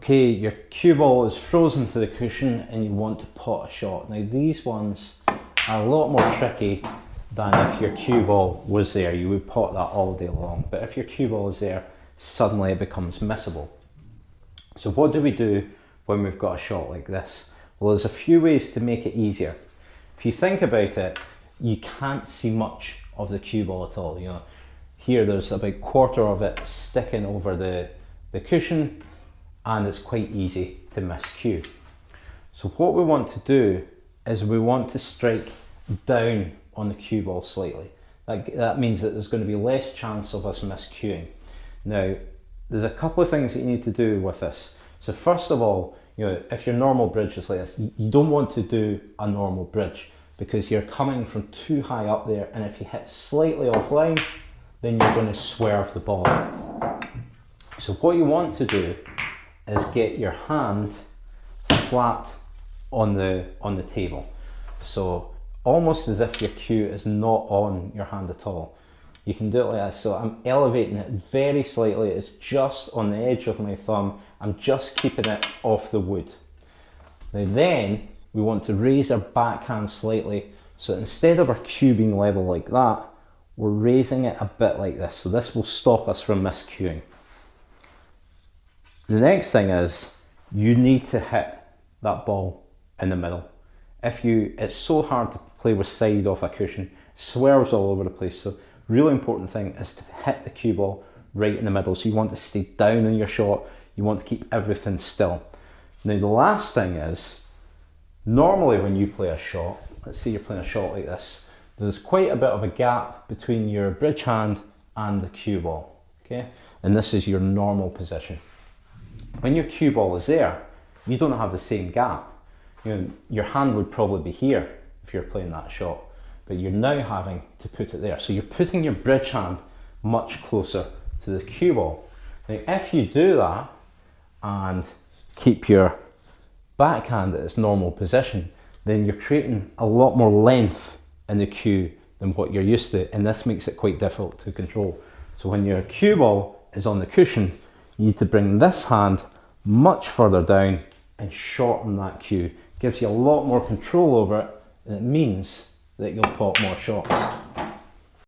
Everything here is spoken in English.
Okay, your cue ball is frozen to the cushion and you want to pot a shot. Now these ones are a lot more tricky than if your cue ball was there. You would pot that all day long. But if your cue ball is there, suddenly it becomes missable. So what do we do when we've got a shot like this? Well, there's a few ways to make it easier. If you think about it, you can't see much of the cue ball at all. You know, here there's about a quarter of it sticking over the cushion, and it's quite easy to miscue. So what we want to do is we want to strike down on the cue ball slightly. That means that there's going to be less chance of us miscuing. Now, there's a couple of things that you need to do with this. So first of all, you know, if your normal bridge is like this, you don't want to do a normal bridge because you're coming from too high up there, and if you hit slightly offline, then you're going to swerve the ball. So what you want to do is get your hand flat on the table. So almost as if your cue is not on your hand at all. You can do it like this. So I'm elevating it very slightly. It's just on the edge of my thumb. I'm just keeping it off the wood. Now then, we want to raise our backhand slightly. So instead of our cue being level like that, we're raising it a bit like this. So this will stop us from miscuing. The next thing is you need to hit that ball in the middle. It's so hard to play with side off a cushion, swerves all over the place. So really important thing is to hit the cue ball right in the middle. So you want to stay down in your shot. You want to keep everything still. Now the last thing is, normally when you play a shot, let's say you're playing a shot like this, there's quite a bit of a gap between your bridge hand and the cue ball, okay? And this is your normal position. When your cue ball is there, you don't have the same gap. You know, your hand would probably be here if you're playing that shot, but you're now having to put it there. So you're putting your bridge hand much closer to the cue ball. Now, if you do that and keep your backhand at its normal position, then you're creating a lot more length in the cue than what you're used to, and this makes it quite difficult to control. So when your cue ball is on the cushion, you need to bring this hand much further down and shorten that cue. Gives you a lot more control over it, and it means that you'll pot more shots.